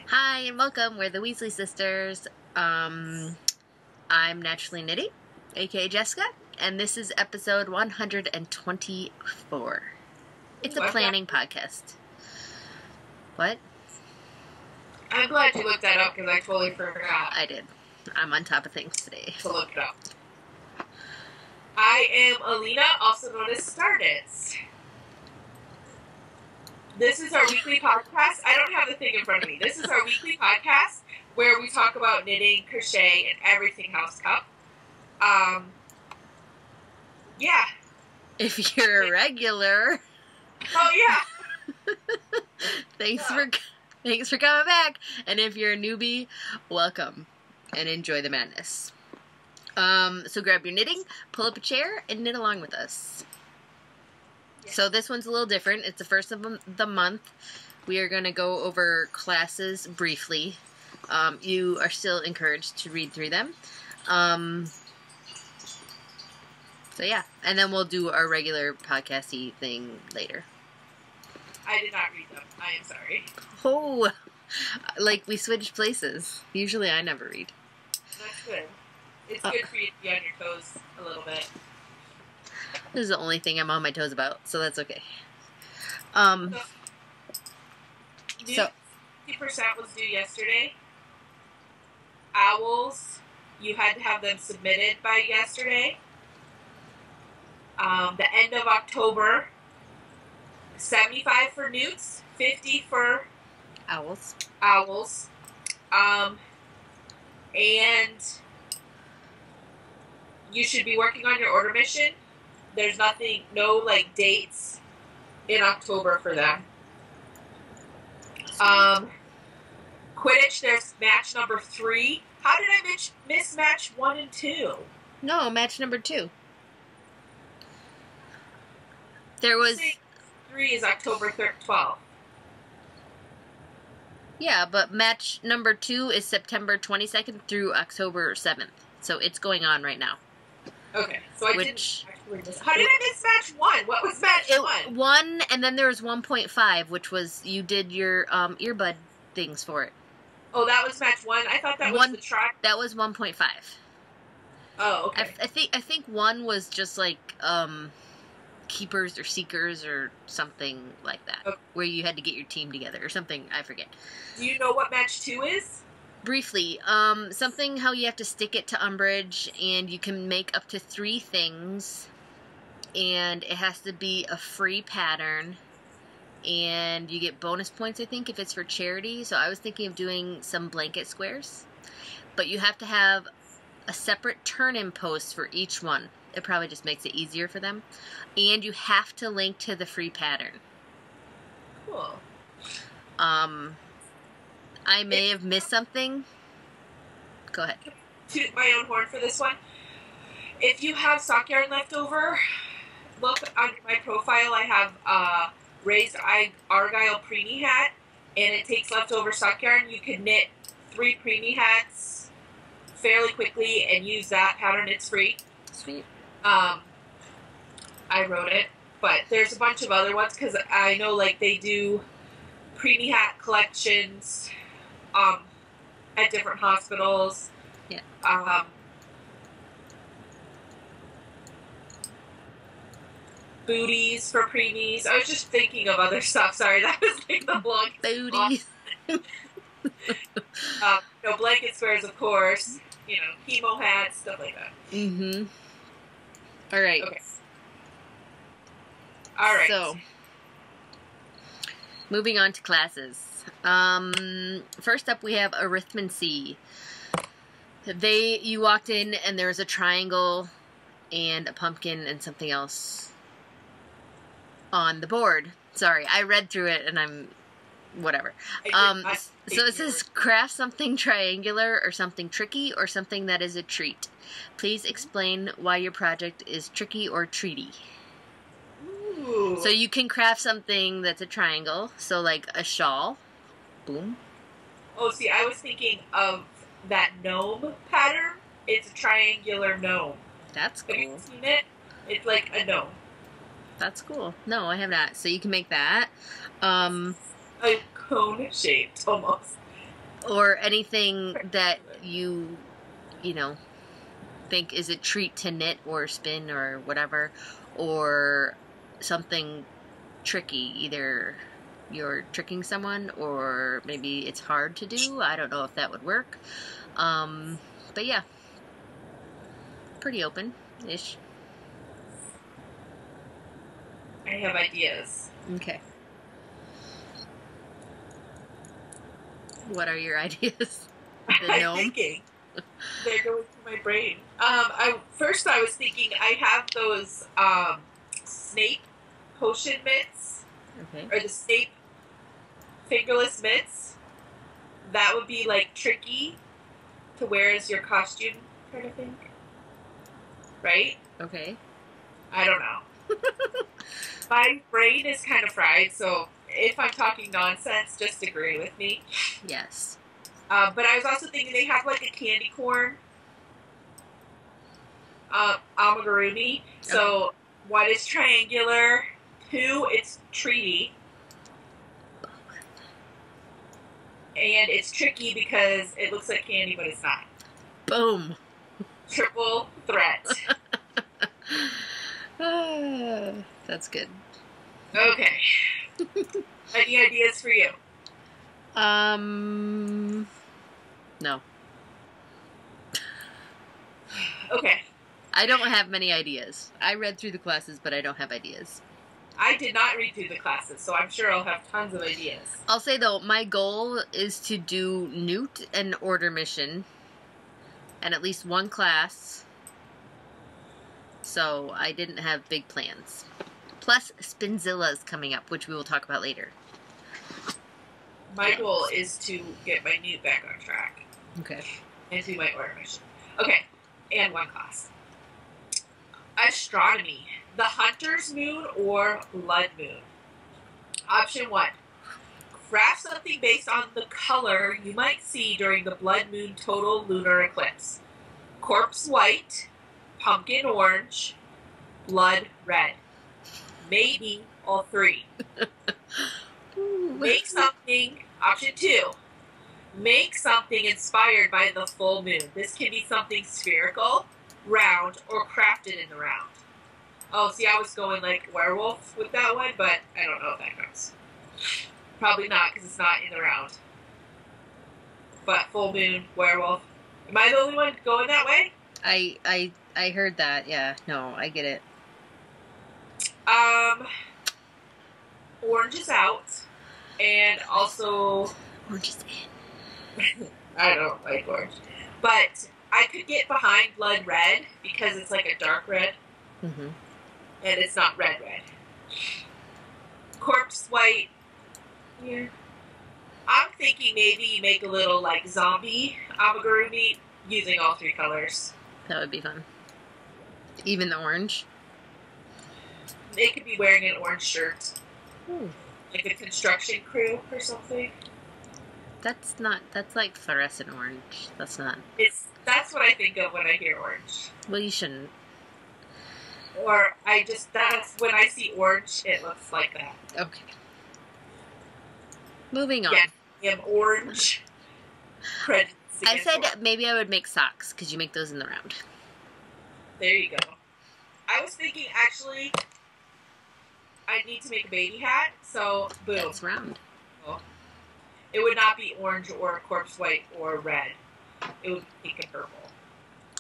Hi and welcome. We're the Weasley sisters. I'm Naturally Knitty, aka Jessica, and this is episode 124. It's a planning podcast. What? I'm glad you looked that up because I totally forgot. I did. I'm on top of things today. To look it up. I am Allena, also known as Stardust. This is our weekly podcast. I don't have the thing in front of me. This is our weekly podcast where we talk about knitting, crochet, and everything house cup. Yeah. If you're a regular. Oh yeah. Thanks for coming back. And if you're a newbie, welcome and enjoy the madness. So grab your knitting, pull up a chair, and knit along with us. So this one's a little different. It's the first of the month. We are going to go over classes briefly. You are still encouraged to read through them. So yeah, and then we'll do our regular podcasty thing later. I did not read them. I am sorry. Oh, like we switched places. Usually I never read. That's good. It's good for you to be on your toes a little bit. This is the only thing I'm on my toes about, so that's okay. So 50% was due yesterday. Owls, you had to have them submitted by yesterday. The end of October, 75 for newts, 50 for owls. And you should be working on your order mission. There's no dates in October for them. Quidditch, there's match number 3. How did I miss match 1 and 2? No, match number 2. There was... 3 is October 12th. Yeah, but match number 2 is September 22nd through October 7th. So it's going on right now. Okay, so I didn't actually miss. How did I miss match 1? What was match 1? 1, and then there was 1.5, which was you did your earbud things for it. Oh, that was match 1? I thought that was the track. That was 1.5. Oh, okay. I think 1 was just like keepers or seekers or something like that, okay, where you had to get your team together or something. I forget. Do you know what match 2 is? Briefly, something how you have to stick it to umbrage, and you can make up to 3 things, and it has to be a free pattern, and you get bonus points, I think, if it's for charity. So I was thinking of doing some blanket squares, but you have to have a separate turn-in post for each one. It probably just makes it easier for them, and you have to link to the free pattern. Cool. I may have missed something. Go ahead. Toot my own horn for this one. If you have sock yarn left over, look on my profile. I have a raised argyle preemie hat, and it takes leftover sock yarn. You can knit 3 preemie hats fairly quickly and use that pattern. It's free. Sweet. I wrote it, but there's a bunch of other ones because I know they do preemie hat collections at different hospitals. Yeah. Booties for preemies. I was just thinking of other stuff. Sorry, that was the long booties. Blanket squares, of course. Chemo hats, stuff like that. Mm-hmm. All right. Okay. All right. So, moving on to classes. First up we have arithmancy. You walked in and there was a triangle and a pumpkin and something else on the board. Sorry, I read through it and I'm whatever. So it says craft something triangular or something tricky or something that is a treat. Please explain why your project is tricky or treaty. Ooh. So you can craft something that's a triangle, so like a shawl. Boom. Oh, see, I was thinking of that gnome pattern. It's a triangular gnome. That's cool. Have you seen it? It's like a gnome. That's cool. No, I have not. So you can make that. A cone shaped almost. Or anything that you know, think is a treat to knit or spin or whatever, or something tricky. Either you're tricking someone or maybe it's hard to do. I don't know if that would work. But yeah, pretty open-ish. I have ideas. Okay. What are your ideas? The I'm gnome? thinking. They're going through my brain. First I was thinking I have those Snape potion mitts, Okay. or the Snape fingerless mitts. That would be like tricky to wear as your costume kind of thing, right? Okay. I don't know. My brain is kind of fried, so if I'm talking nonsense, just agree with me. Yes. But I was also thinking they have like a candy corn amigurumi. So one is triangular, two it's treaty, and it's tricky because it looks like candy but it's not. Boom. Triple threat. That's good. Okay. Any ideas for you? No. Okay. I don't have many ideas. I read through the classes, but I don't have ideas. I did not read through the classes, so I'm sure I'll have tons of ideas. I'll say, though, my goal is to do Newt and Order Mission and at least one class. So I didn't have big plans. Plus, Spinzilla's coming up, which we will talk about later. My goal is to get my Newt back on track. Okay. And do my order mission. Okay, and one class. Astronomy. The Hunter's Moon or Blood Moon. Option 1. Craft something based on the color you might see during the Blood Moon total lunar eclipse. Corpse white, pumpkin orange, blood red. Maybe all three. Make something, option 2. Make something inspired by the full moon. This can be something spherical, round, or crafted in the round. Oh, see, I was going like werewolf with that one, but I don't know if that counts. Probably not, because it's not in the round. But full moon, werewolf. Am I the only one going that way? I heard that, yeah. No, I get it. Orange is out. And also... Orange is in. I don't like orange. But I could get behind blood red, because it's like a dark red. Mm-hmm. And it's not red. Corpse white. Yeah. I'm thinking maybe you make a little like zombie amigurumi using all three colors. That would be fun. Even the orange. They could be wearing an orange shirt. Ooh. Like a construction crew or something. That's like fluorescent orange. That's That's what I think of when I hear orange. Well, you shouldn't. Or that's when I see orange, it looks like that. Okay. Moving on. Yeah, I am orange. I said maybe I would make socks, because you make those in the round. There you go. I was thinking, actually, I need to make a baby hat, so boom. That's round. It would not be orange or corpse white or red. It would be pink and purple.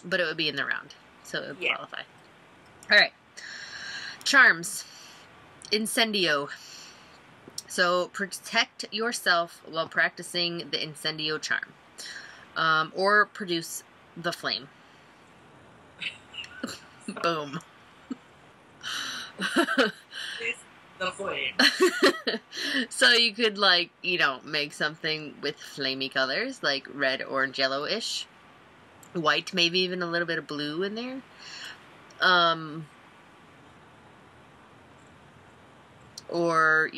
But it would be in the round, so it would qualify. Alright. Charms. Incendio. So, protect yourself while practicing the Incendio charm. Or produce the flame. Boom. The flame. So you could, like, make something with flamey colors, like red, orange, yellow-ish. White, maybe even a little bit of blue in there. Or,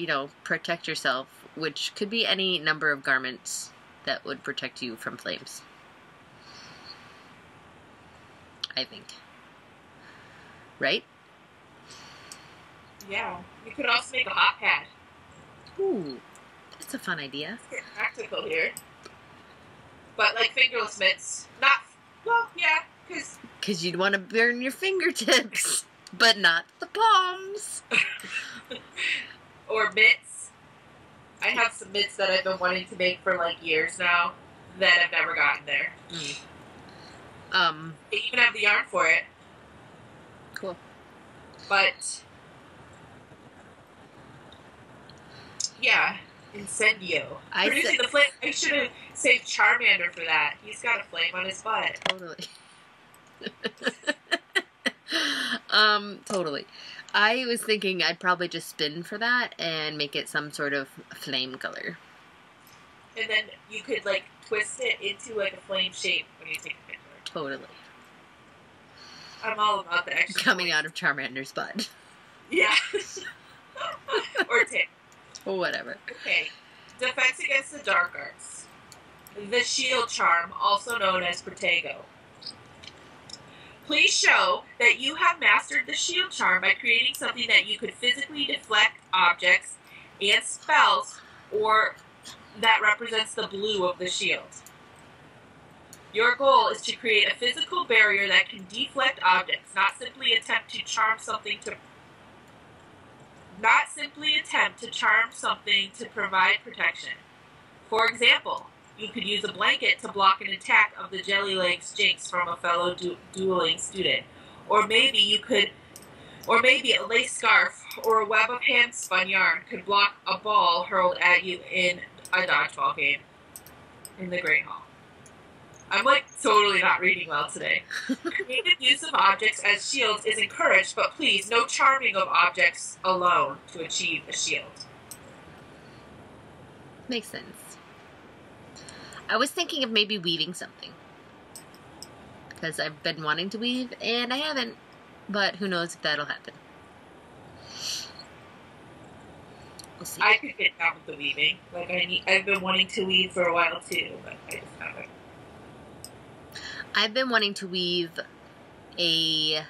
protect yourself, which could be any number of garments that would protect you from flames. I think. Right? Yeah. You could also make a hot pad. Ooh, that's a fun idea. Let's get practical here. But like fingerless mitts, not, well, yeah, because you'd want to burn your fingertips, but not the palms. Or mitts. I have some mitts that I've been wanting to make for like years now that I've never gotten there. They even have the yarn for it. Cool. But yeah, Incendio. Producing the flame. I should have saved Charmander for that. He's got a flame on his butt. Totally. Totally. I was thinking I'd probably just spin for that and make it some sort of flame color. And then you could like twist it into like a flame shape when you take a picture. Totally. I'm all about the extra coming out of Charmander's butt. Yeah. Or tip. Or whatever. Okay. Defense against the dark arts. The shield charm, also known as Protego. Please show that you have mastered the shield charm by creating something that you could physically deflect objects and spells, or that represents the blue of the shield. Your goal is to create a physical barrier that can deflect objects, not simply attempt to charm something to provide protection. For example, you could use a blanket to block an attack of the Jellylegs Jinx from a fellow dueling student. Or maybe a lace scarf or a web of hand-spun yarn could block a ball hurled at you in a dodgeball game in the Great Hall. I'm like totally not reading well today. Creative use of objects as shields is encouraged, but please, no charming of objects alone to achieve a shield. Makes sense. I was thinking of maybe weaving something. Because I've been wanting to weave, and I haven't. But who knows if that'll happen. We'll see. I could get down with the weaving. Like I've been wanting to weave for a while too, but I just haven't. I've been wanting to weave a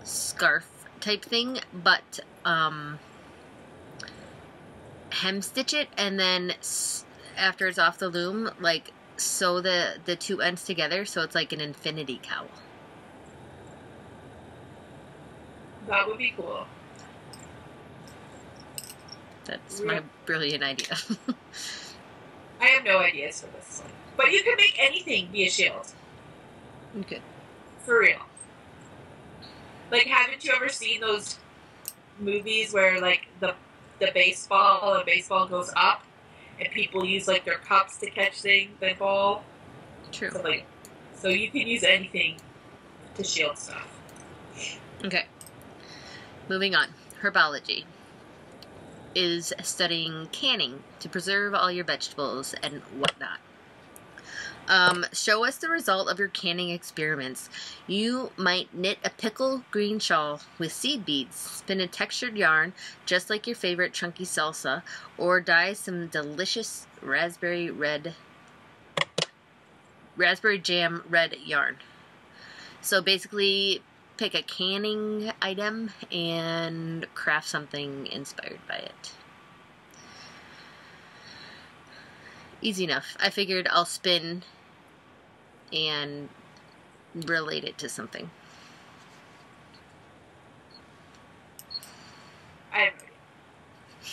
scarf type thing, but hem stitch it, and then after it's off the loom, like sew the two ends together so it's like an infinity cowl. That would be cool. That's my brilliant idea. I have no ideas for this one. But you can make anything be a shield. Okay. For real. Like, haven't you ever seen those movies where, like, the baseball goes up and people use, like, their cups to catch the ball? True. So you can use anything to shield stuff. Okay. Moving on. Herbology is studying canning to preserve all your vegetables and whatnot. Show us the result of your canning experiments. You might knit a pickle green shawl with seed beads, spin a textured yarn just like your favorite chunky salsa, or dye some delicious raspberry jam red yarn. So basically, pick a canning item and craft something inspired by it. Easy enough. I figured I'll spin and relate it to something. I have no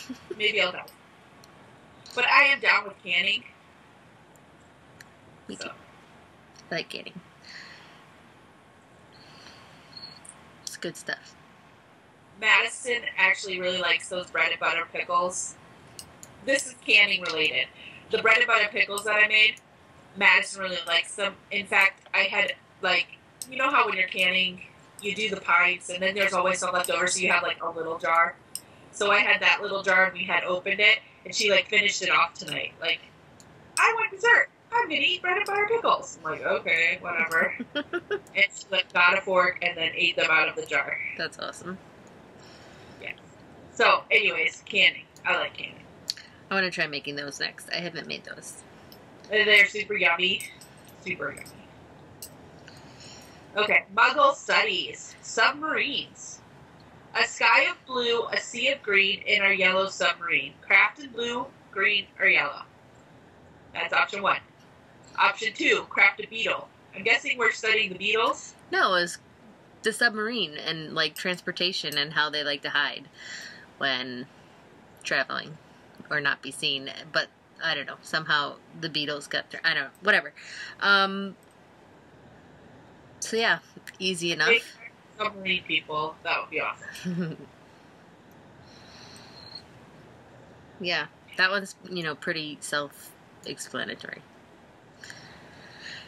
idea. Maybe I'll go. But I am down with canning. Me too. I like canning. It's good stuff. Madison actually really likes those bread and butter pickles. This is canning related. The bread and butter pickles that I made, Madison really likes them. In fact, I had, like, you know how when you're canning, you do the pints, and then there's always some left over, so you have, like, a little jar. So I had that little jar, and we had opened it, and she, like, finished it off tonight. Like, I want dessert. I'm going to eat bread and butter pickles. I'm like, okay, whatever. And she, like, got a fork and then ate them out of the jar. That's awesome. Yeah. So, anyways, canning. I like canning. I want to try making those next. I haven't made those. They're super yummy. Super yummy. Okay, Muggle studies. Submarines. A sky of blue, a sea of green, and a yellow submarine. Craft in blue, green, or yellow. That's option 1. Option 2, craft a beetle. I'm guessing we're studying the beetles. No, it was the submarine and like transportation and how they like to hide when traveling or not be seen. But I don't know. Somehow the beetles got through. I don't know. Whatever. So yeah, easy enough. Submarine people. That would be awesome. Yeah, that one's, you know, pretty self-explanatory.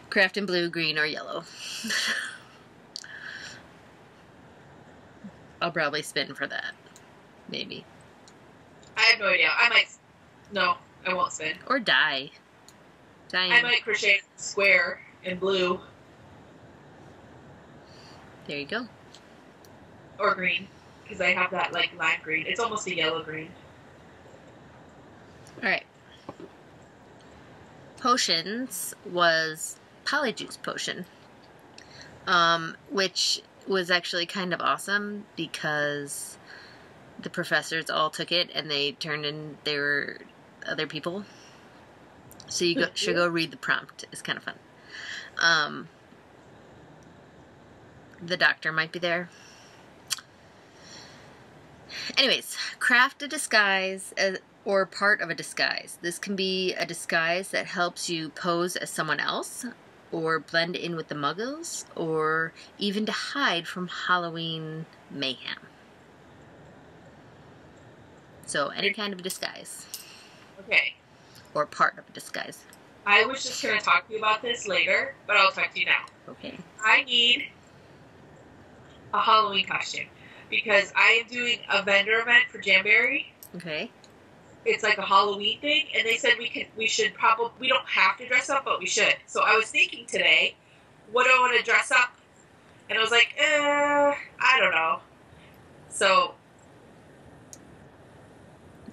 Craft in blue, green, or yellow. I'll probably spin for that. Maybe. I have no idea. I might... No, I won't spin. Or dye. Dye. I might crochet a square in blue. There you go. Or green. Because I have that, like, lime green. It's almost a yellow green. Alright. Potions was Polyjuice Potion. Which was actually kind of awesome because the professors all took it and they turned in their other people. So you should go read the prompt. It's kind of fun. The doctor might be there. Anyways, craft a disguise or part of a disguise. This can be a disguise that helps you pose as someone else, or blend in with the muggles, or even to hide from Halloween mayhem. So any kind of disguise. Okay. Or part of a disguise. I was just going to talk to you about this later, but I'll talk to you now. Okay. I need a Halloween costume because I am doing a vendor event for Jamboree. Okay. It's like a Halloween thing, and they said we should probably, we don't have to dress up, but we should. So I was thinking today, what do I want to dress up? And I was like, I don't know. So.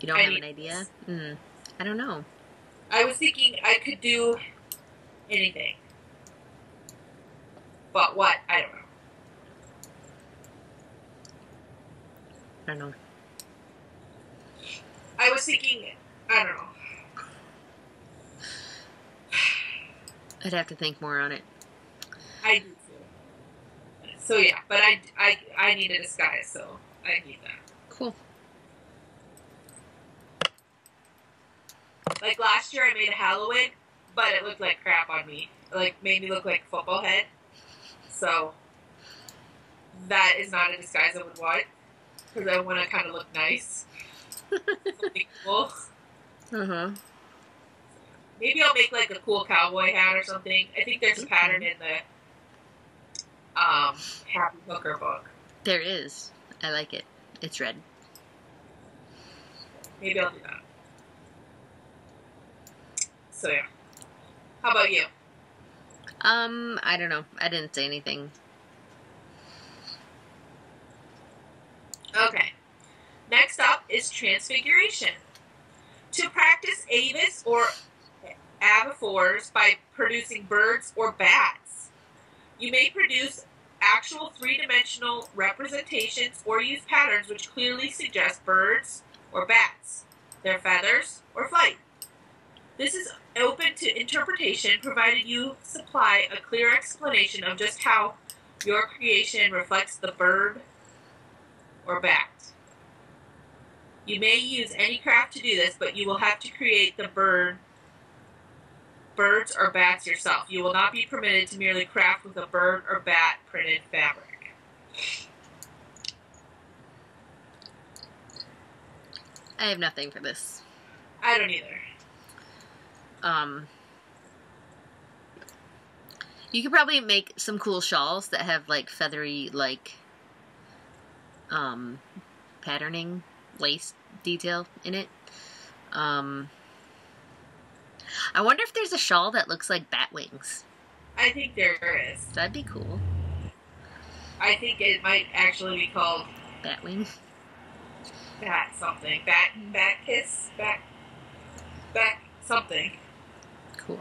You don't have an idea? I don't know. I was thinking I could do anything. But what? I don't know. I don't know. I was thinking, I don't know. I'd have to think more on it. I do too. So yeah, but I need a disguise, so I need that. Cool. Like last year I made a Halloween, but it looked like crap on me. Like made me look like a football head. So that is not a disguise I would want. Because I want to kind of look nice. Something cool. Uh-huh. Maybe I'll make like a cool cowboy hat or something. I think there's a pattern in the Happy Hooker book. There is. I like it. It's red. Maybe I'll do that. So yeah. How about you? I don't know. I didn't say anything. Okay. Next up is transfiguration. To practice avis or avifors by producing birds or bats. You may produce actual three-dimensional representations or use patterns which clearly suggest birds or bats, their feathers, or flight. This is open to interpretation provided you supply a clear explanation of just how your creation reflects the bird or bat. You may use any craft to do this, but you will have to create the birds or bats yourself. You will not be permitted to merely craft with a bird or bat printed fabric. I have nothing for this. I don't either. You could probably make some cool shawls that have like feathery like patterning, lace detail in it. I wonder if there's a shawl that looks like bat wings. I think there is. That'd be cool. I think it might actually be called Bat wing. bat something. Bat kiss? Bat something. Cool.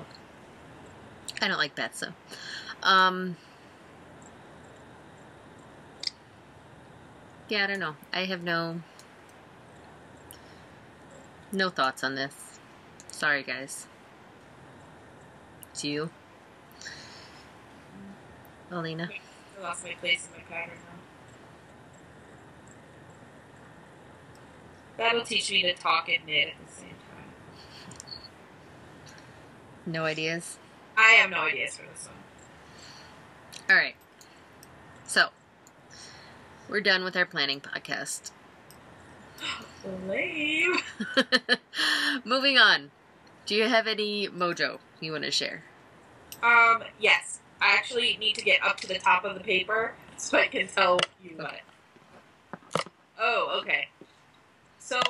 I don't like bats, so. Yeah, I don't know. I have no thoughts on this. Sorry, guys. It's you. Allena. I lost my place in my pattern now. That'll teach me to talk and knit at the same time. No ideas? I have no ideas for this one. Alright. So, we're done with our planning podcast. Lame. Moving on. Do you have any mojo you want to share? Yes. I actually need to get up to the top of the paper so I can tell you what. Oh, okay. So,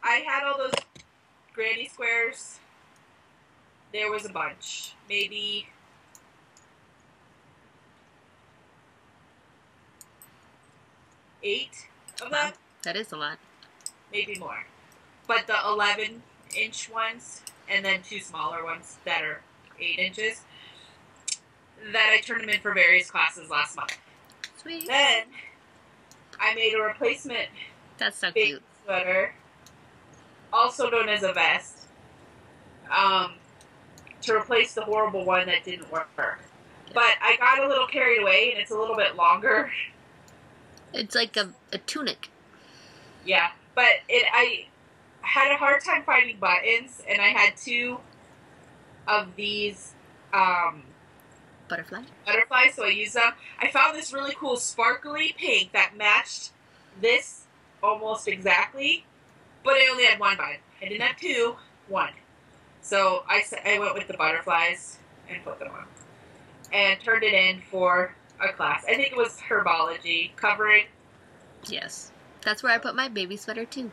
I had all those granny squares. There was a bunch. Maybe 8 of them. That is a lot. Maybe more. But the 11-inch ones, and then 2 smaller ones that are 8 inches, that I turned them in for various classes last month. Sweet. Then, I made a replacement That's so baby cute. sweater, also known as a vest, to replace the horrible one that didn't work. But I got a little carried away, and it's a little bit longer. It's like a tunic. Yeah, but I had a hard time finding buttons, and I had 2 of these butterflies, so I used them. I found this really cool sparkly pink that matched this almost exactly, but I only had 1 button. I didn't have 2, 1. So I went with the butterflies and put them on, and turned it in for a class. I think it was herbology, covering. Yes. That's where I put my baby sweater too.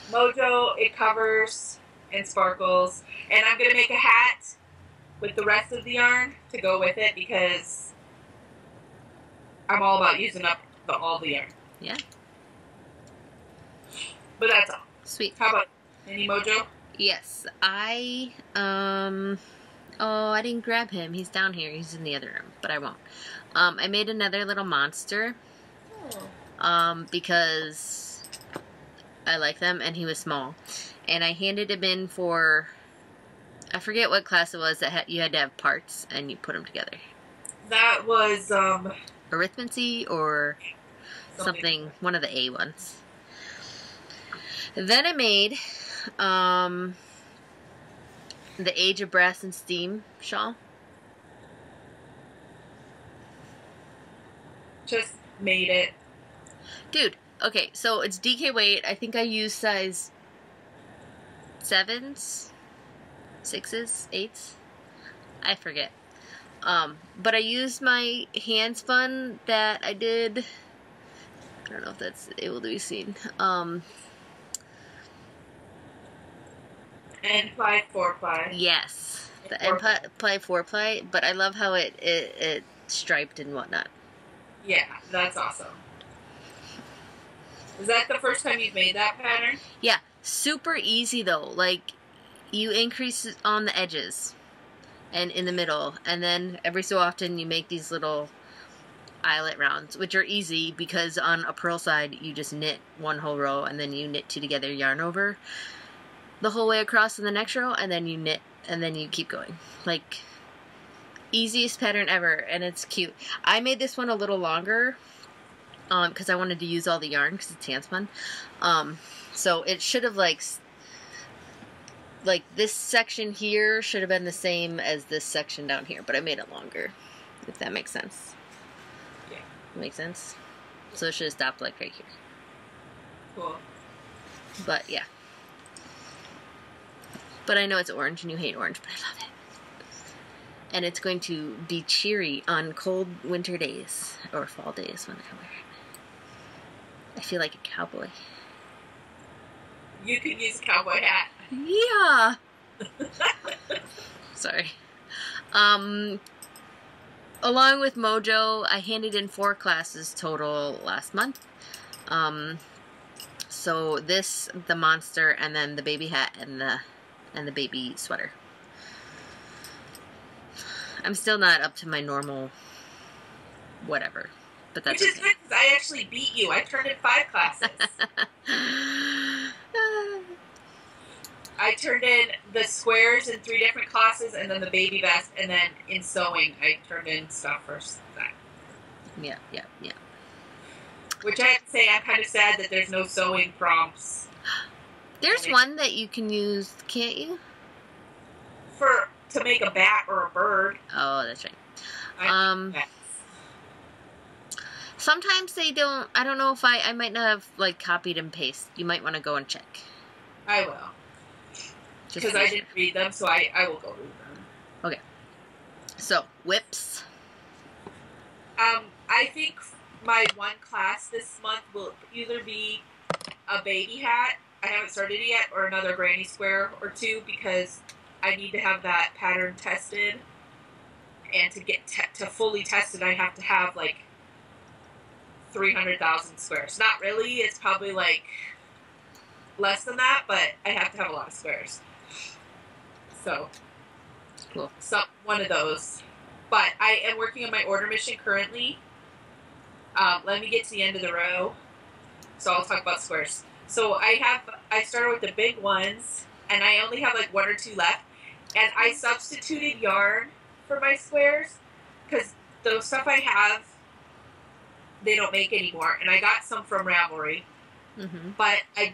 Mojo, it covers and sparkles. And I'm going to make a hat with the rest of the yarn to go with it because I'm all about using up all the yarn. Yeah. But that's all. Sweet. How about any Mojo? Yes. I didn't grab him. He's down here. He's in the other room, but I won't. I made another little monster. Because I like them, and he was small. And I handed him in for, I forget what class it was that you had to have parts, and you put them together. That was, Arithmancy or something, one of the A ones. Then I made, the Age of Brass and Steam shawl. Just made it. Dude, okay, so it's DK weight. I think I used size 7s, 6s, 8s. I forget. But I used my hand spun that I did. I don't know if that's able to be seen. And ply 4-ply. Yes, the end ply 4-ply. But I love how it striped and whatnot. Yeah, that's awesome. Is that the first time you've made that pattern? Yeah, super easy though. Like, you increase on the edges and in the middle, and then every so often you make these little eyelet rounds, which are easy because on a purl side you just knit 1 whole row and then you knit 2 together, yarn over the whole way across in the next row, and then you knit and then you keep going. Like, easiest pattern ever, and it's cute. I made this one a little longer because I wanted to use all the yarn because it's hand spun. So it should have like this section here should have been the same as this section down here, but I made it longer, if that makes sense. Yeah. Makes sense? So it should have stopped like right here. Cool. But yeah. But I know it's orange and you hate orange, but I love it. And it's going to be cheery on cold winter days, or fall days when I wear it. I feel like a cowboy. You could use a cowboy hat. Yeah. Sorry. Along with Mojo, I handed in 4 classes total last month. So this, the monster, and then the baby hat and the baby sweater. I'm still not up to my normal whatever, but that's Which is good because I actually beat you. I turned in 5 classes. I turned in the squares in 3 different classes, and then the baby vest, and then in sewing, I turned in stuff for that. Yeah. Which I have to say, I'm kind of sad that there's no sewing prompts. There's one that you can use, can't you? To make a bat or a bird. Oh, that's right. Sometimes they don't. I don't know if I might not have like copied and pasted. You might want to go and check. I will. Because I didn't read them, so I will go read them. Okay. So, whips. I think my one class this month will either be a baby hat, I haven't started it yet, or another granny square or 2, because I need to have that pattern tested. And to get to fully tested, I have to have like 300,000 squares. Not really, it's probably like less than that, but I have to have a lot of squares. So, cool. One of those. But I am working on my order mission currently. Let me get to the end of the row. So I'll talk about squares. So I started with the big ones, and I only have like 1 or 2 left. And I substituted yarn for my squares, because the stuff I have, they don't make anymore. And I got some from Ravelry. Mm-hmm. But I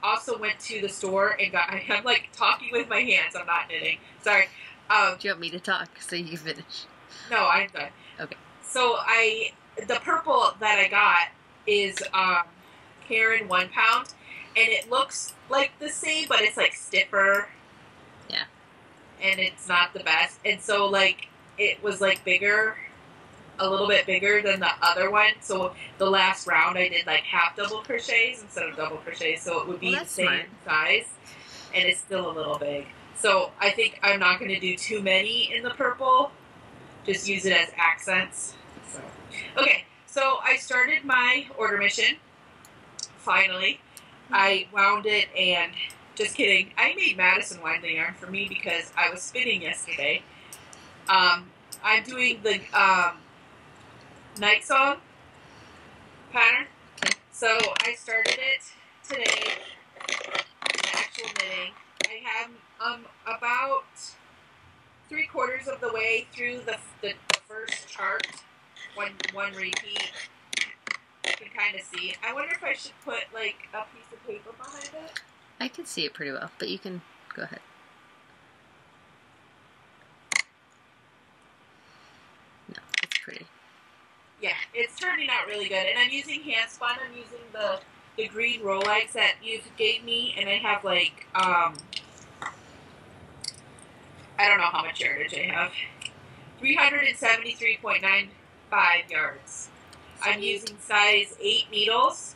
also went to the store and I'm like talking with my hands. I'm not knitting. Sorry. Do you want me to talk so you finish? No, I'm done. Okay. So the purple that I got is Karen 1 pound, and it looks like the same, but it's like stiffer. Yeah. And it's not the best. And so like it was like bigger, a little bit bigger than the other one. So the last round I did like half double crochets instead of double crochets, so it would be the same size, and it's still a little big. So I think I'm not going to do too many in the purple. Just use it as accents. So, okay, so I started my order mission. Finally, I wound it, and just kidding. I made Madison wind the yarn for me because I was spinning yesterday. I'm doing the Night Song pattern. So I started it today, the actual knitting. I have about 3/4 of the way through the first chart, one repeat. You can kind of see. I wonder if I should put like a piece of paper behind it. I can see it pretty well, but you can go ahead. No, it's pretty. Yeah, it's turning out really good. And I'm using hand spun. I'm using the green Rolex that you gave me, and I have like I don't know how much yardage I have. 373.95 yards. I'm using size 8 needles.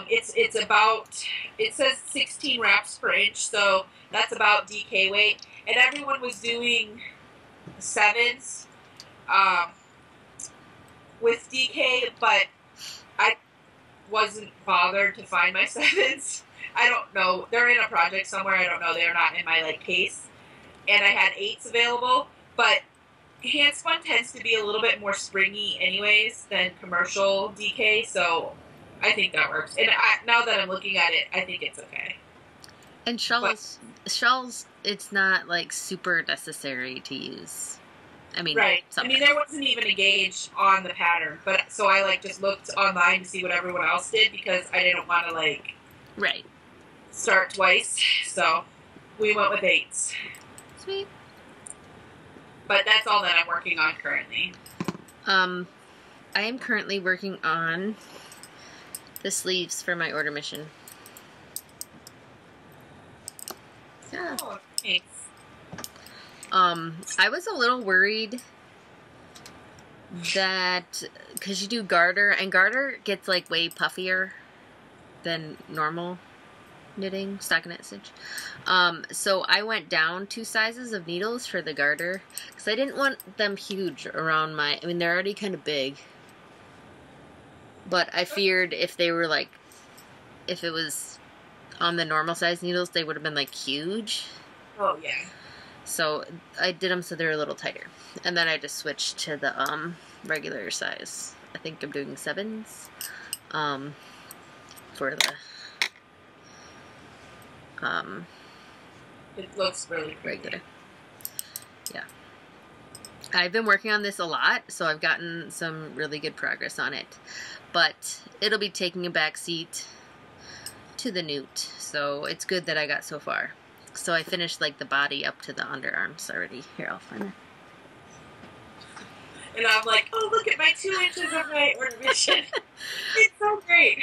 It's about, it says 16 wraps per inch, so that's about DK weight. And everyone was doing 7s with DK, but I wasn't bothered to find my 7s. I don't know. They're in a project somewhere. I don't know. They're not in my like case. And I had 8s available, but hand spun tends to be a little bit more springy anyways than commercial DK, so I think that works. And now that I'm looking at it, I think it's okay. And shells, it's not like super necessary to use. I mean, right. Sometimes. I mean, there wasn't even a gauge on the pattern, but so I like just looked online to see what everyone else did because I didn't want to like start twice. So we went with 8s. Sweet. But that's all that I'm working on currently. I am currently working on the sleeves for my order mission. Yeah. Oh, thanks. I was a little worried that, because you do garter, and garter gets like way puffier than normal knitting, stockinette stitch. So I went down 2 sizes of needles for the garter, because I didn't want them huge around I mean, they're already kind of big. But I feared if they were like, if it was on the normal size needles, they would have been like huge. Oh, yeah. So I did them so they're a little tighter. And then I just switched to the regular size. I think I'm doing 7s for the It looks really pretty. regular. Yeah. I've been working on this a lot, so I've gotten some really good progress on it. But it'll be taking a back seat to the newt, so it's good that I got so far. So I finished like the body up to the underarms already. Here, I'll find it. And I'm like, oh, look at my 2 inches of my ornament. It's so great.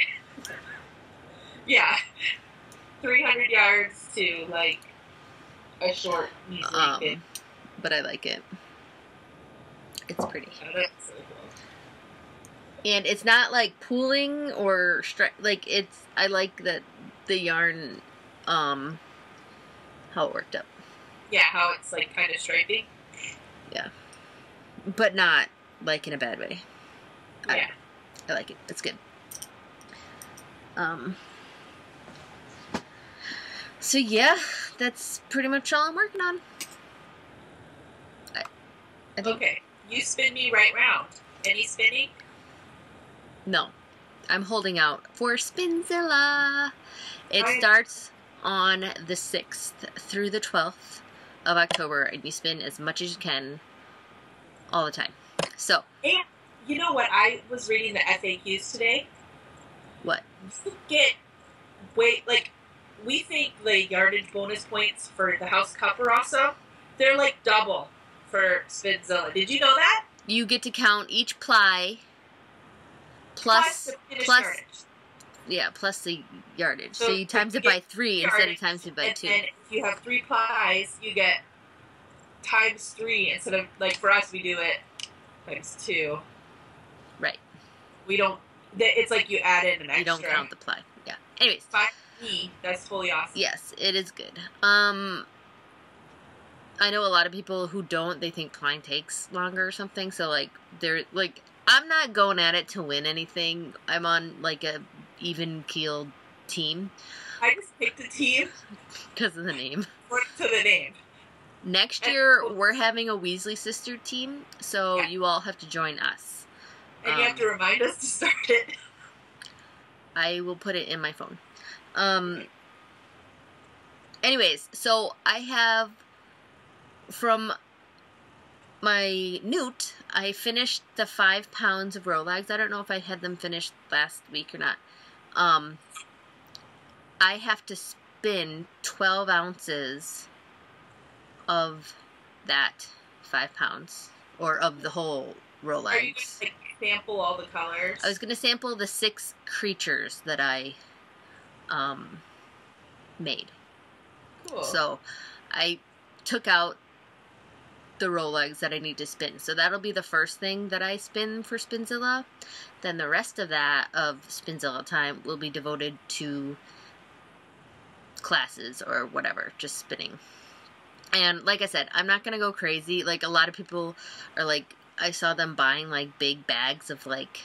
Yeah. 300 yards to, like, a short, measly bit. But I like it. It's pretty. Oh, that's so cool. And it's not, like, pooling or, like, it's, I like that the yarn, how it worked up. Yeah, how it's, like, kind of stripy. Yeah. But not, like, in a bad way. Yeah. I like it. It's good. So, yeah, that's pretty much all I'm working on. I think, okay. You spin me right round. Any spinning? No. I'm holding out for Spinzilla. It starts on the 6th through the 12th of October, and you spin as much as you can all the time. So. And you know what? I was reading the FAQs today. What? You get, like, we think the yardage bonus points for the House Cup are awesome. They're like double for Spinzilla. Did you know that? You get to count each ply plus the yardage. Yeah, plus the yardage. So you you times it by 3 instead of times it by 2. And if you have 3 plies, you get times 3 instead of, like, for us, we do it times 2. Right. We don't, it's like you add in an extra. You don't count the ply. Yeah. Anyways. 5E, that's fully awesome. Yes, it is good. I know a lot of people who don't, they think plying takes longer or something, so, like, they're, like, I'm not going at it to win anything. I'm on, like, a even-keeled team. I just picked a team. Because of the name. To the name. Next year, we're having a Weasley sister team, so yeah. You all have to join us. And you have to remind us to start it. I will put it in my phone. Anyways, so I have, from my newt, I finished the 5 pounds of Rolags. I don't know if I had them finished last week or not. I have to spin 12 ounces of that 5 pounds, or of the whole Rolags. Are you going to, like, sample all the colors? I was going to sample the 6 creatures that I made. Cool. So I took out the Rolags that I need to spin. So that'll be the first thing that I spin for Spinzilla. Then the rest of that, of Spinzilla time, will be devoted to classes or whatever, just spinning. And like I said, I'm not going to go crazy. Like, a lot of people are like, I saw them buying, like, big bags of, like,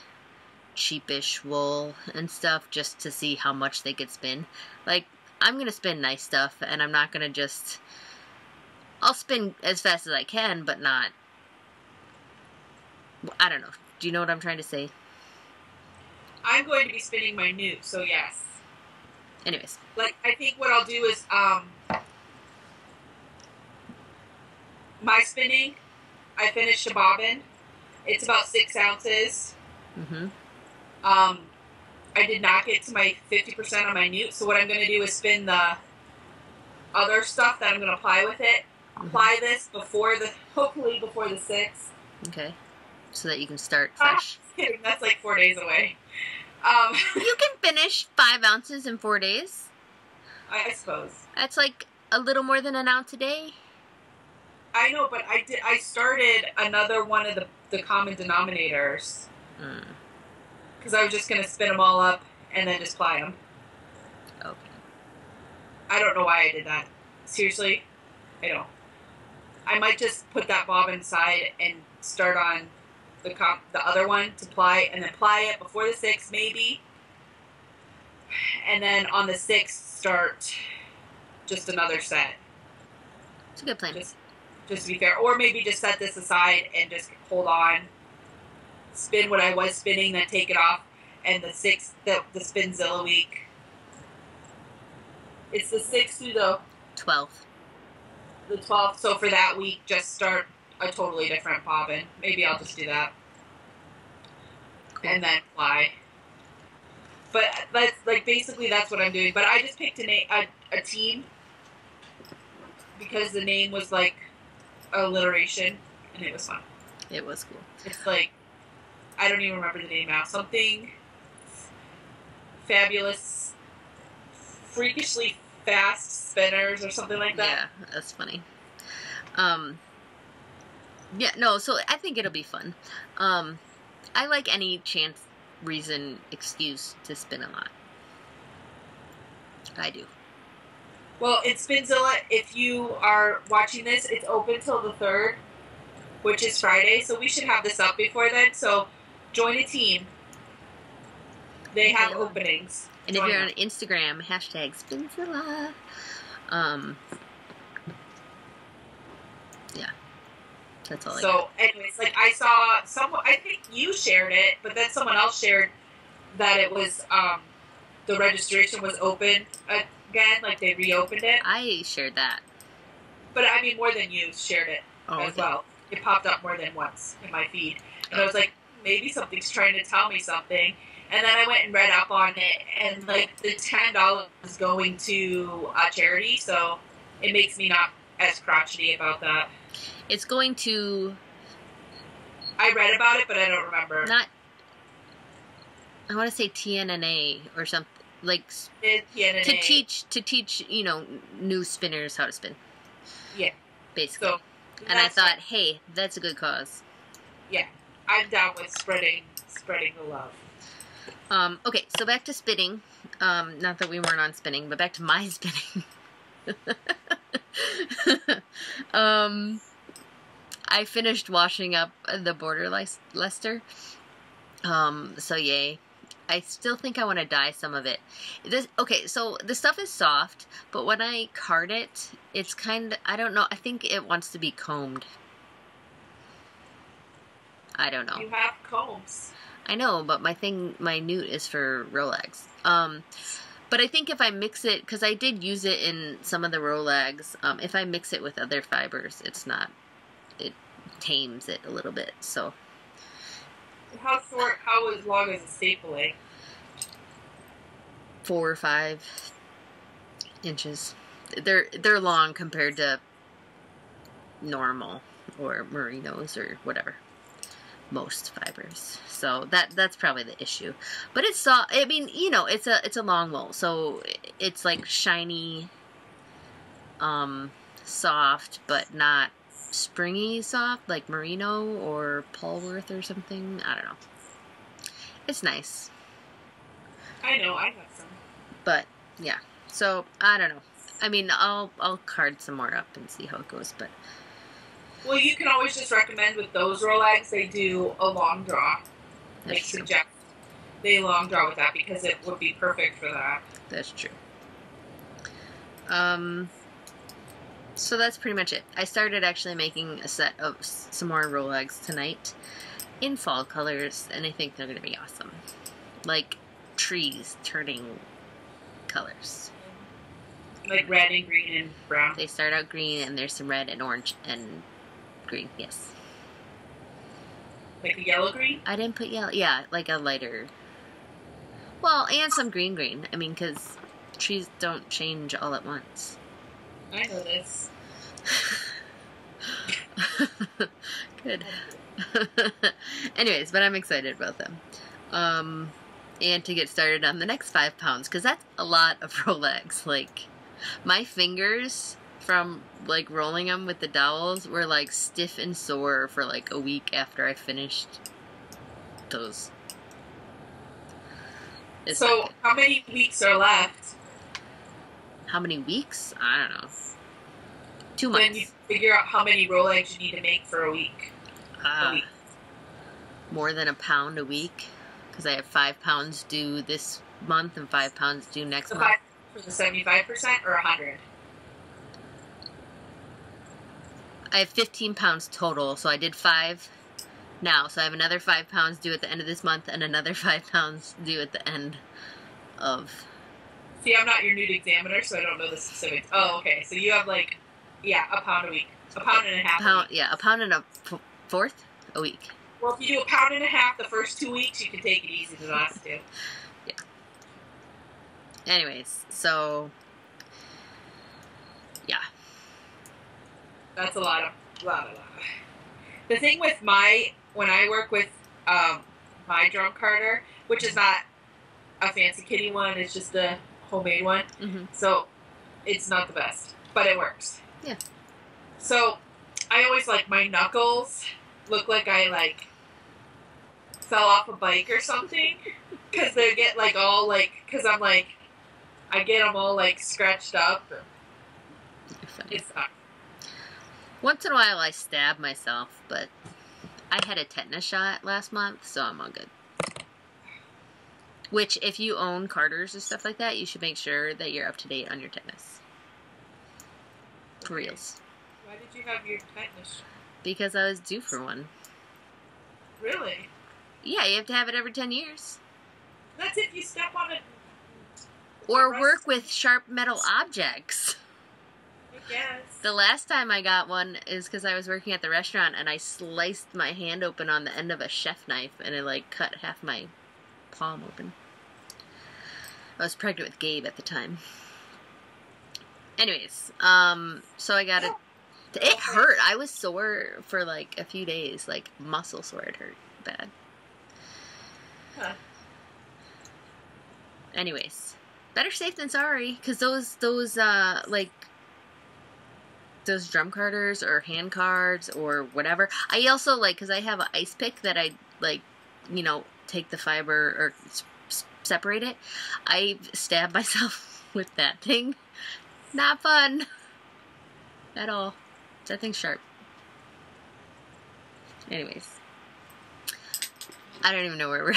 cheapish wool and stuff just to see how much they could spin. Like, I'm going to spin nice stuff, and I'm not going to just... I'll spin as fast as I can, but not... I don't know. Do you know what I'm trying to say? I'm going to be spinning my newt, so yes. Anyways. Like, I think what I'll do is, my spinning, I finished a bobbin. It's about 6 ounces. Mm-hmm. I did not get to my 50% on my newt, so what I'm going to do is spin the other stuff that I'm going to apply with it. Mm-hmm. Apply this hopefully before the 6th. Okay. So that you can start fresh. Kidding, that's like 4 days away. You can finish 5 ounces in 4 days. I suppose. That's like a little more than an ounce a day. I know, but I started another one of the common denominators. Because I was just going to spin them all up and then just ply them. Okay. I don't know why I did that. Seriously, I don't. I might just put that bobbin aside and start on the other one to ply, and then ply it before the 6th maybe. And then on the 6th start just another set. It's a good plan. Just to be fair. Or maybe just set this aside and just hold on. Spin what I was spinning, then take it off. And the 6th, the Spinzilla week. It's the 6th through the 12th. the 12th. So for that week, just start a totally different bobbin. Maybe I'll just do that. Cool. And then fly. But that's like basically that's what I'm doing. But I just picked a team because the name was like alliteration, and it was fun. It was cool. It's like I don't even remember the name now. Something fabulous, freakishly fast spinners or something like that. Yeah, that's funny. Yeah, no, so I think it'll be fun. I like any chance, reason, excuse to spin a lot. I do. Well, it's Spinzilla. If you are watching this, it's open till the 3rd, which is Friday, so we should have this up before then. So join a team. They have openings. And if you're on Instagram, hashtag Spinzilla. Yeah. That's all I got. So, anyways, like I saw I think you shared it, but then someone else shared that it was, the registration was open again, like they reopened it. I shared that. But I mean, more than you shared it as well. It popped up more than once in my feed. And I was like, maybe something's trying to tell me something. And then I went and read up on it, and like the $10 is going to a charity, so it makes me not as crotchety about that. It's going to... I read about it, but I don't remember. Not... I want to say TNNA or something. Like, TNNA. To teach, you know, new spinners how to spin. Yeah. Basically. So, and I thought, hey, that's a good cause. Yeah. I'm down with spreading the love. Okay, so back to spinning. Not that we weren't on spinning, but back to my spinning. I finished washing up the border luster. So yay. I still think I want to dye some of it. Okay, so the stuff is soft, but when I card it, it's kind of, I don't know, I think it wants to be combed. I don't know. You have combs. I know, but my newt is for Rolex. But I think if I mix it, because I did use it in some of the Rolex, if I mix it with other fibers, it tames it a little bit, so. How long is a stapling? 4 or 5 inches. They're long compared to normal or merinos or whatever. Most fibers. So that's probably the issue. But it's soft. I mean, you know, it's a long wool, so it's like shiny, soft, but not springy soft like merino or Polworth or something. I don't know. It's nice. I know, I have some. But yeah, so I don't know. I mean, I'll card some more up and see how it goes. But well, you can always just recommend with those Rolex they do a long draw. Like suggest they long draw with that because it would be perfect for that. That's true. So that's pretty much it. I started actually making a set of some more Rolex tonight in fall colors, and I think they're going to be awesome. Like trees turning colors. Like red and green and brown. They start out green, and there's some red and orange and green, yes. Like a yellow-green? I didn't put yellow. Yeah, like a lighter. Well, and some green. I mean, because trees don't change all at once. I know this. Good. Anyways, but I'm excited about them. And to get started on the next 5 pounds, because that's a lot of Rolex. Like, my fingers from, like, rolling them with the dowels were, like, stiff and sore for, like, a week after I finished those. So, how many weeks are left? How many weeks? I don't know. 2 months. When you figure out how many Rolex you need to make for a week. More than a pound a week. Because I have 5 pounds due this month and 5 pounds due next month. For the 75% or 100? I have 15 pounds total, so I did 5 now. So I have another 5 pounds due at the end of this month and another 5 pounds due at the end of... See, I'm not your nude examiner, so I don't know the specifics. Oh, okay. So you have, like, Yeah, a pound a week. A pound and a half a week. Yeah, a pound and a fourth a week. Well, if you do a pound and a half the first 2 weeks, you can take it easy the last 2. Yeah. Anyways, so yeah. That's a lot of. The thing with when I work with my drum carder, which is not a fancy kitty one, it's just a homemade one. Mm-hmm. So it's not the best, but it works. Yeah. So I always my knuckles look like I fell off a bike or something, because they get all because I'm I get them all scratched up. It's not. Once in a while I stab myself, but I had a tetanus shot last month, so I'm all good. Which, if you own carders and stuff like that, you should make sure that you're up to date on your tetanus. For reals. Why did you have your tetanus shot? Because I was due for one. Really? Yeah, you have to have it every 10 years. That's if you step on it. Or work with sharp metal objects. I guess. The last time I got one is because I was working at the restaurant and I sliced my hand open on the end of a chef knife and it cut half my palm open. I was pregnant with Gabe at the time. Anyways, so I got it. It hurt. I was sore for a few days, muscle sore. It hurt bad. Huh. Anyways, better safe than sorry, because those drum carders or hand cards or whatever. I also because I have an ice pick that I take the fiber or separate it. I stab myself with that thing. Not fun at all. That thing's sharp. Anyways, I don't even know where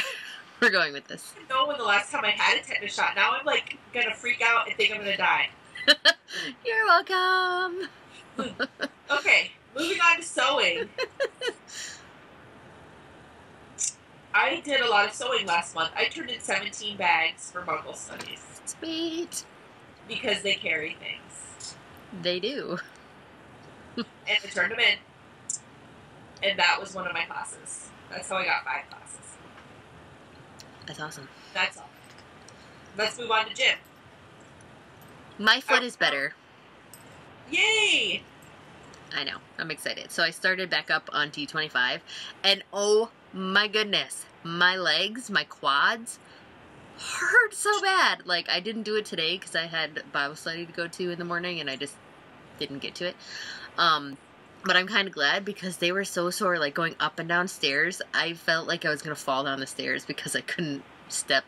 we're going with this. I don't know when the last time I had a tetanus shot. Now I'm gonna freak out and think I'm gonna die. You're welcome. Okay, moving on to sewing. I did a lot of sewing last month. I turned in 17 bags for Muggle Studies. Sweet. Because they carry things. They do. And I turned them in. And that was one of my classes. That's how I got 5 classes. That's awesome. That's all. Let's move on to gym. My foot is better. Yay! I know. I'm excited. So I started back up on T25. And oh my goodness. My legs, my quads hurt so bad. I didn't do it today because I had Bible study to go to in the morning and I just didn't get to it. But I'm kind of glad because they were so sore, going up and down stairs. I felt like I was going to fall down the stairs because I couldn't step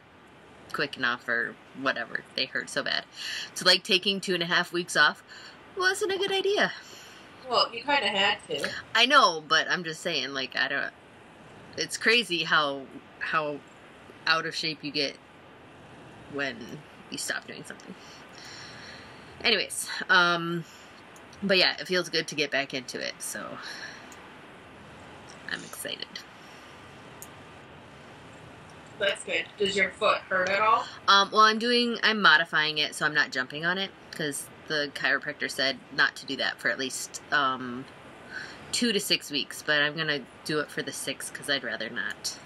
quick enough or whatever. They hurt so bad. So, taking 2.5 weeks off wasn't a good idea. Well, you kind of had to. I know, but I'm just saying, I don't... It's crazy how out of shape you get when you stop doing something. Anyways, but yeah, it feels good to get back into it, so I'm excited. That's good. Does your foot hurt at all? Well, I'm modifying it, so I'm not jumping on it, because the chiropractor said not to do that for at least 2 to 6 weeks, but I'm gonna do it for the 6 because I'd rather not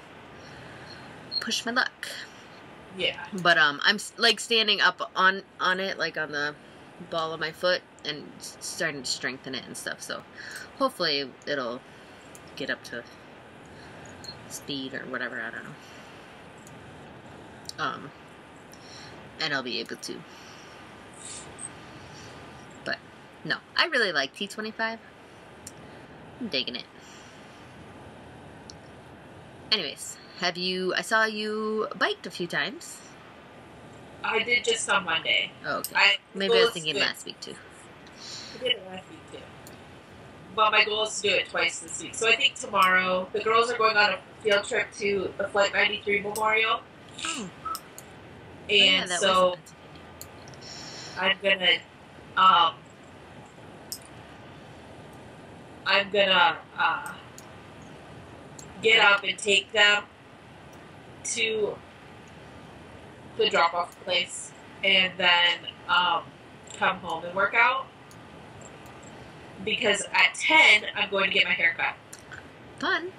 push my luck. Yeah. But I'm standing up on it, on the ball of my foot, and starting to strengthen it and stuff. So hopefully it'll get up to speed or whatever. I don't know. And I'll be able to. But no, I really like T25. I'm digging it. Anyways, I saw you biked a few times. I did just on Monday. Oh, okay. Maybe I was thinking last week too. I did it last week too. But my goal is to do it twice this week. So I think tomorrow, the girls are going on a field trip to the Flight 93 Memorial. Oh. And yeah, so I'm gonna get up and take them to the drop-off place, and then come home and work out. because at 10 I'm going to get my hair cut. Fun.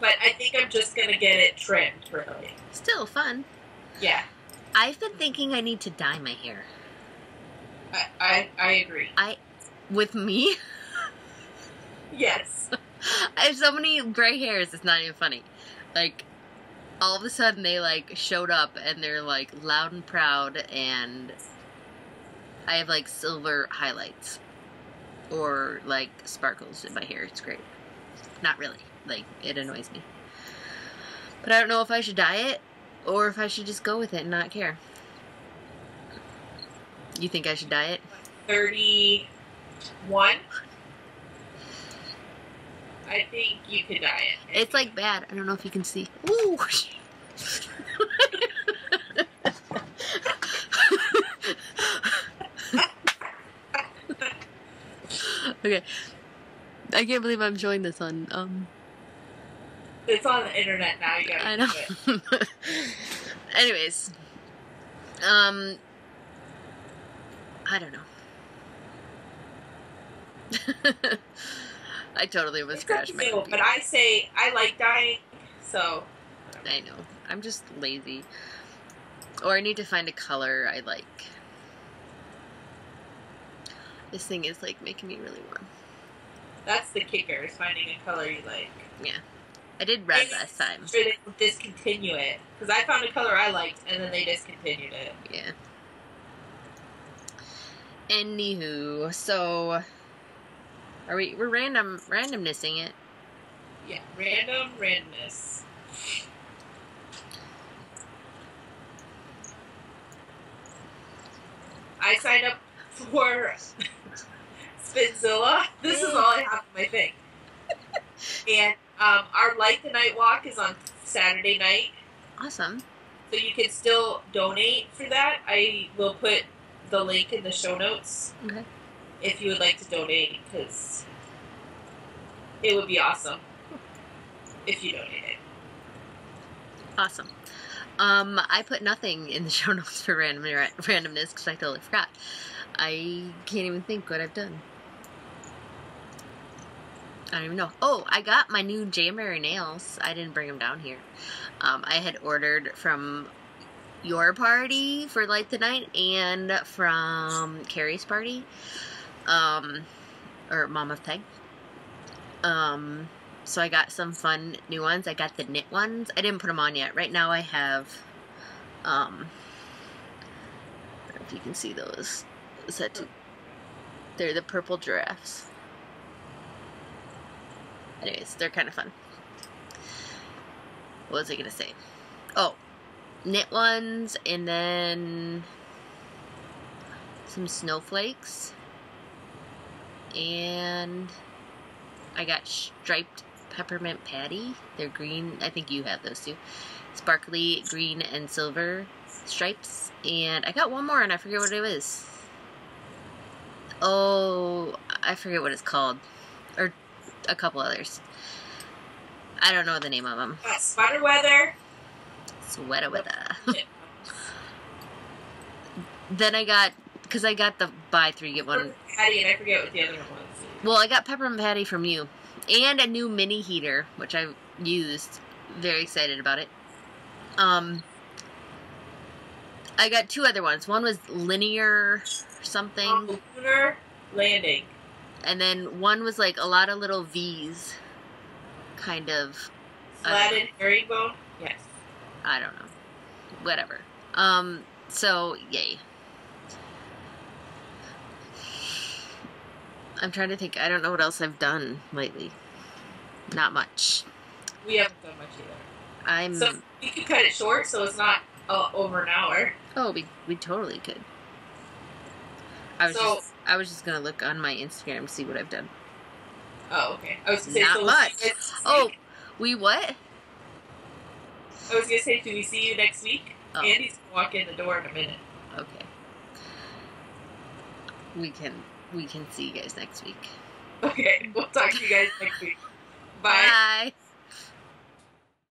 But I think I'm just going to get it trimmed, really. Still fun. Yeah. I've been thinking I need to dye my hair. I agree. With me? Yes. I have so many gray hairs, it's not even funny. Like, all of a sudden they, like, showed up and they're, like, loud and proud, and I have, like, silver highlights. Or, like, sparkles in my hair. It's great. Not really. Like, it annoys me. But I don't know if I should dye it, or if I should just go with it and not care. You think I should dye it? 31. I think you could dye it. It's like bad. I don't know if you can see. Ooh. Okay. I can't believe I'm showing this on It's on the internet now, you gotta I know. do it. Anyways. I don't know. I totally was crashing my computer. But I say I like dyeing, so I know. I'm just lazy. Or I need to find a color I like. This thing is like making me really warm. that's the kicker, is finding a color you like. Yeah. I did red last time. Sure they don't discontinue it. Because I found a color I liked and then they discontinued it. Yeah. Anywho, so we're randomnessing it. Yeah, randomness. I signed up for Spinzilla. This is all I have on my thing. And our Light the Night walk is on Saturday night. Awesome. So you can still donate for that. I will put the link in the show notes. Okay. If you would like to donate, because it would be awesome if you donated. Awesome. I put nothing in the show notes for randomness because I totally forgot. I can't even think what I've done. I don't even know. Oh, I got my new Jamberry nails. I didn't bring them down here. I had ordered from your party for Light the Night and from Carrie's party. Or Mom of Peg. So I got some fun new ones. I got the knit ones. I didn't put them on yet. Right now I have, I don't know if you can see those. They're the purple giraffes. Anyways, they're kind of fun. What was I going to say? Oh, knit ones, and then some snowflakes. And I got striped peppermint patty. They're green. I think you have those too. Sparkly green and silver stripes. And I got one more and I forget what it is. Oh, I forget what it's called. Or a couple others. I don't know the name of them. Sweater weather. Sweater weather. Then I got, because I got the buy 3 get 1. Patty, and I forget what the other one was. Well, I got peppermint patty from you. And a new mini heater, which I used. Very excited about it. I got 2 other ones. One was linear something. Lunar landing. And then one was like a lot of little V's. Kind of. Slatted herringbone? Yes. I don't know. Whatever. So, yay. I'm trying to think. I don't know what else I've done lately. Not much. We haven't done much either. So we could cut it short so it's not over an hour. Oh, we totally could. I was just gonna look on my Instagram to see what I've done. Oh, okay. I was gonna say not much. Oh, we what? I was gonna say, do we see you next week? Oh. Andy's gonna walk in the door in a minute. Okay. We can see you guys next week. Okay, we'll talk to you guys next week. Bye. Bye.